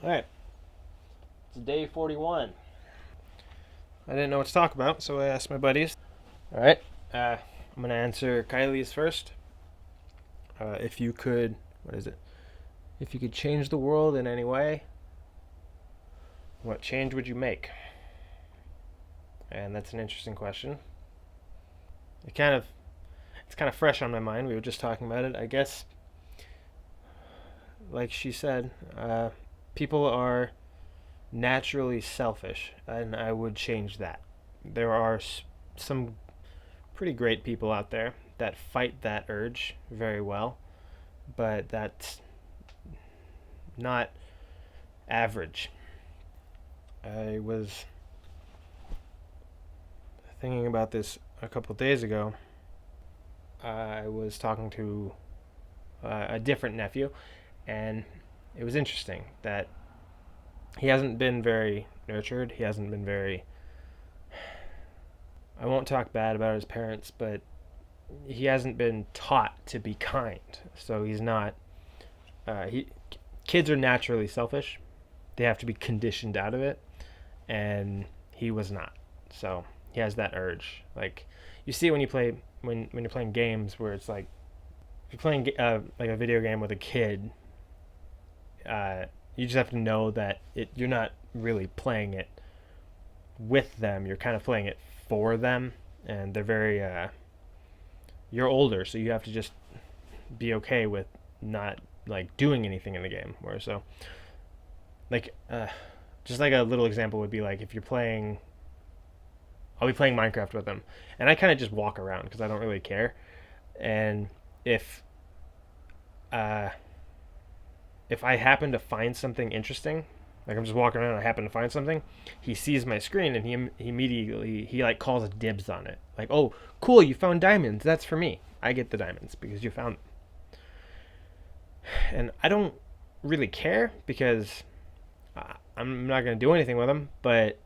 Alright, it's day 41. I didn't know what to talk about, so I asked my buddies. Alright, I'm going to answer Kylie's first. If you could, what is it? If you could change the world in any way, what change would you make? And that's an interesting question. It's kind of fresh on my mind. We were just talking about it. I guess, like she said, people are naturally selfish, and I would change that. There are some pretty great people out there that fight that urge very well, but that's not average. I was thinking about this a couple days ago. I was talking to a different nephew, and it was interesting that he hasn't been very nurtured. He hasn't been very. I won't talk bad about his parents, but he hasn't been taught to be kind. So he's not. Kids are naturally selfish. They have to be conditioned out of it, and he was not. So he has that urge. Like you see when you play when you're playing games where it's like if you're playing like a video game with a kid. You just have to know that you're not really playing it with them. You're kind of playing it for them, and they're very. You're older, so you have to just be okay with not like doing anything in the game. Where so, like, just like a little example would be like if you're playing. I'll be playing Minecraft with them, and I kind of just walk around because I don't really care, and uh, if I happen to find something interesting, like I'm just walking around and I happen to find something, he sees my screen and he immediately he like calls dibs on it. Like, "Oh, cool, you found diamonds. That's for me. I get the diamonds because you found them." And I don't really care because I'm not going to do anything with them, but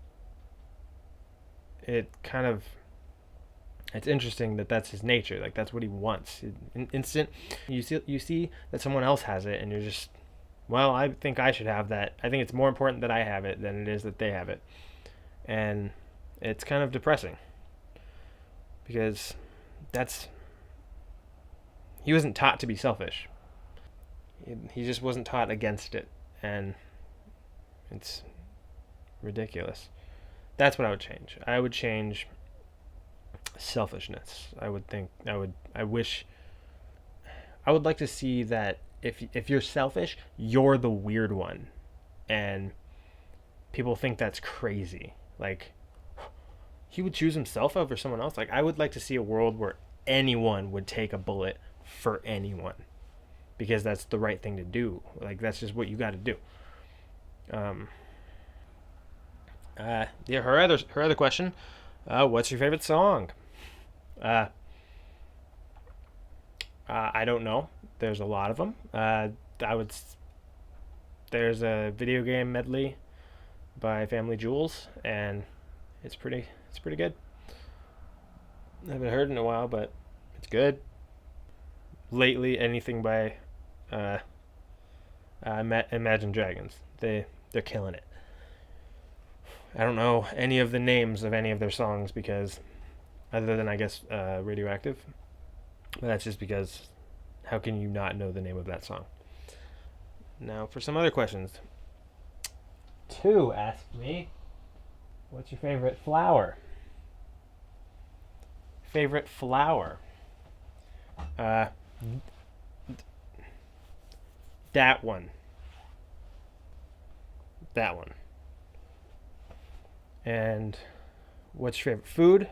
it's interesting that that's his nature. Like that's what he wants. Instant you see that someone else has it and you're just well, I think I should have that. I think it's more important that I have it than it is that they have it. And it's kind of depressing because that's he wasn't taught to be selfish. He just wasn't taught against it, and it's ridiculous. That's what I would change. I would change selfishness. I wish I would like to see that if you're selfish, you're the weird one, and people think that's crazy. Like he would choose himself over someone else. Like I would like to see a world where anyone would take a bullet for anyone because that's the right thing to do. Like that's just what you got to do. Um, yeah. Her other question. What's your favorite song? Uh, I don't know. There's a lot of them. I would. There's a video game medley by Family Jewels, and it's pretty good. I haven't heard in a while, but it's good. Lately, anything by uh, Imagine Dragons. They're killing it. I don't know any of the names of any of their songs because, other than I guess Radioactive, but that's just because how can you not know the name of that song? Now, for some other questions. Two asked me, what's your favorite flower? Favorite flower? Uh, that one. That one. And what's your favorite food?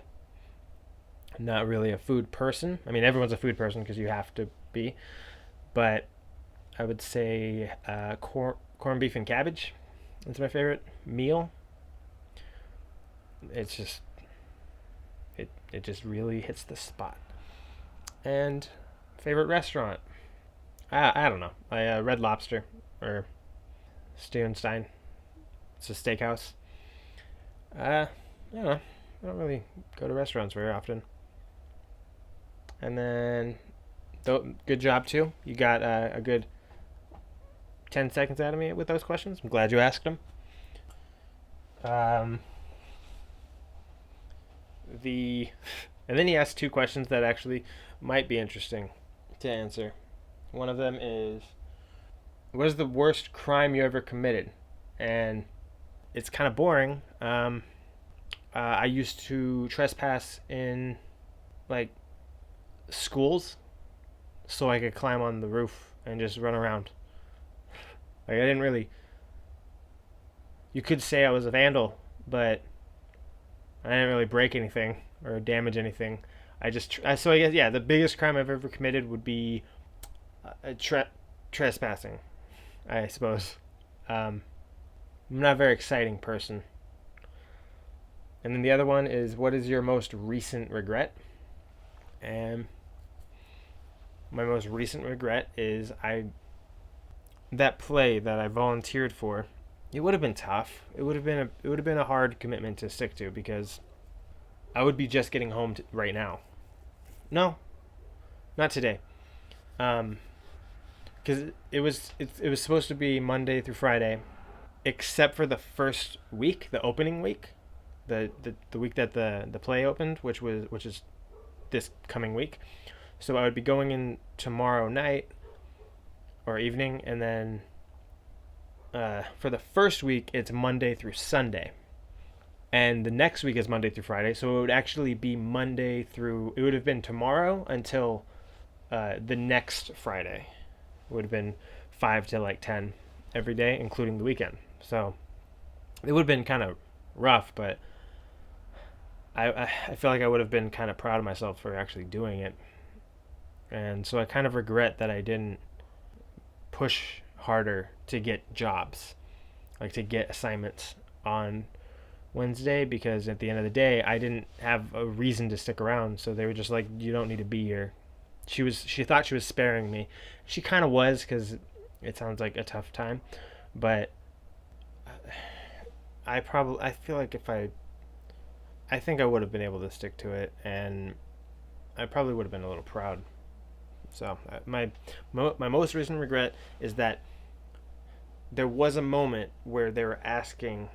Not really a food person. I mean, everyone's a food person because you have to be. But I would say corned beef and cabbage. That's my favorite meal. It's just it just really hits the spot. And favorite restaurant? I don't know. Red Lobster or Stevenstein. It's a steakhouse. I don't know. I don't really go to restaurants very often. And then, good job too. You got a good 10 seconds out of me with those questions. I'm glad you asked them. And then he asked two questions that actually might be interesting to answer. One of them is, what is the worst crime you ever committed? And it's kind of boring. I used to trespass in like schools so I could climb on the roof and just run around. Like, I didn't really, you could say I was a vandal, but I didn't really break anything or damage anything. So I guess, yeah, the biggest crime I've ever committed would be trespassing, I suppose. I'm not a very exciting person. And then the other one is, what is your most recent regret? And my most recent regret is that play that I volunteered for. It would have been tough. It would have been a hard commitment to stick to, because I would be just getting home right now. No, not today. Because it was supposed to be Monday through Friday, except for the first week, the opening week, the week that the play opened, which is this coming week. So I would be going in tomorrow night or evening, and then for the first week it's Monday through Sunday, and the next week is Monday through Friday. So it would actually be it would have been tomorrow until the next Friday. It would have been 5 to like 10 every day, including the weekend. So it would have been kind of rough, but I feel like I would have been kind of proud of myself for actually doing it. And so I kind of regret that I didn't push harder to get jobs, like to get assignments on Wednesday, because at the end of the day I didn't have a reason to stick around. So they were just like, you don't need to be here. She thought she was sparing me. She kind of was, because it sounds like a tough time, but I feel like I think I would have been able to stick to it, and I probably would have been a little proud. So my most recent regret is that there was a moment where they were asking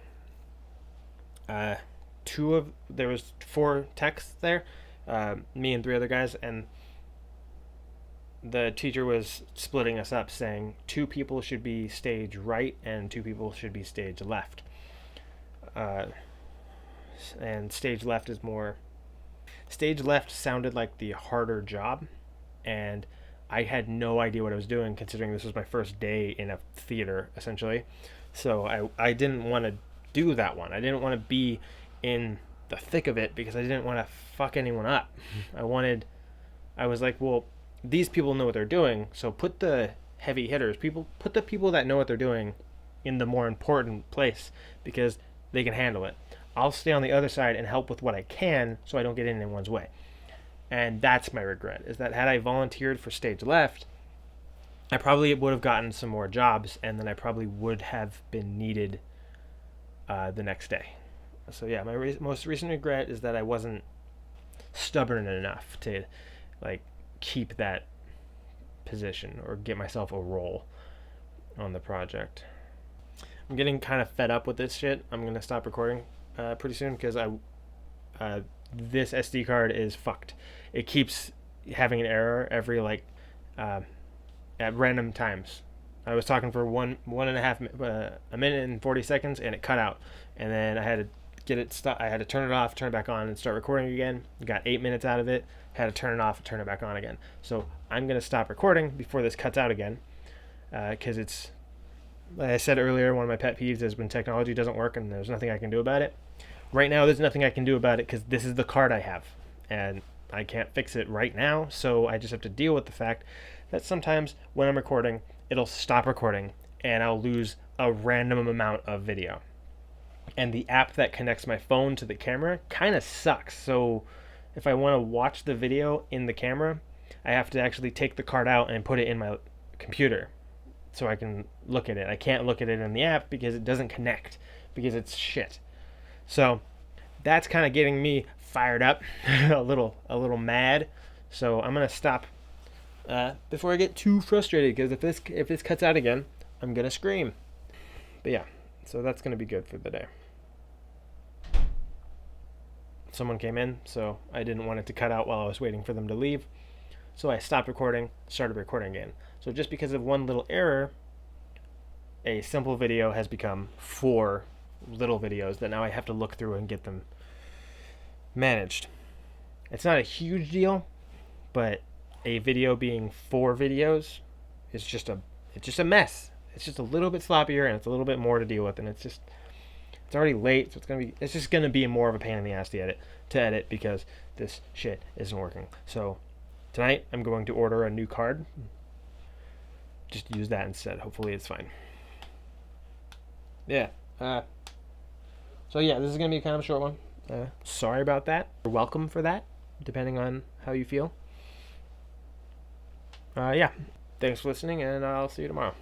there was 4 techs there, me and 3 other guys, and the teacher was splitting us up, saying 2 people should be stage right and 2 people should be stage left. And stage left sounded like the harder job, and I had no idea what I was doing, considering this was my first day in a theater, essentially. So I didn't want to do that one. I didn't want to be in the thick of it, because I didn't want to fuck anyone up. I was like, well, these people know what they're doing, so put the heavy hitters, put the people that know what they're doing in the more important place, because they can handle it. I'll stay on the other side and help with what I can, so I don't get in anyone's way. And that's my regret, is that had I volunteered for stage left, I probably would have gotten some more jobs, and then I probably would have been needed the next day. So yeah, my most recent regret is that I wasn't stubborn enough to like keep that position or get myself a role on the project. I'm getting kind of fed up with this shit. I'm gonna stop recording pretty soon, because this SD card is fucked. It keeps having an error every at random times. I was talking for a minute and 40 seconds, and it cut out, and then I had to get it I had to turn it off, turn it back on, and start recording again. Got 8 minutes out of it. Had to turn it off, turn it back on again. So I'm gonna stop recording before this cuts out again, because it's, like I said earlier, one of my pet peeves is when technology doesn't work and there's nothing I can do about it. Right now, there's nothing I can do about it, because this is the card I have, and I can't fix it right now. So I just have to deal with the fact that sometimes when I'm recording, it'll stop recording, and I'll lose a random amount of video. And the app that connects my phone to the camera kind of sucks. So if I want to watch the video in the camera, I have to actually take the card out and put it in my computer so I can look at it. I can't look at it in the app because it doesn't connect, because it's shit. So that's kind of getting me fired up, a little mad. So I'm gonna stop before I get too frustrated, because if this cuts out again, I'm gonna scream. But yeah, so that's gonna be good for the day. Someone came in, so I didn't want it to cut out while I was waiting for them to leave. So I stopped recording, started recording again. So just because of one little error, a simple video has become 4 little videos that now I have to look through and get them managed. It's not a huge deal, but a video being 4 videos is just a mess. It's just a little bit sloppier and it's a little bit more to deal with, and it's already late, so it's just gonna be more of a pain in the ass to edit because this shit isn't working. So tonight I'm going to order a new card. Just use that instead. Hopefully it's fine. Yeah. So yeah, this is gonna be kind of a short one. Sorry about that. You're welcome for that, depending on how you feel. Yeah. Thanks for listening, and I'll see you tomorrow.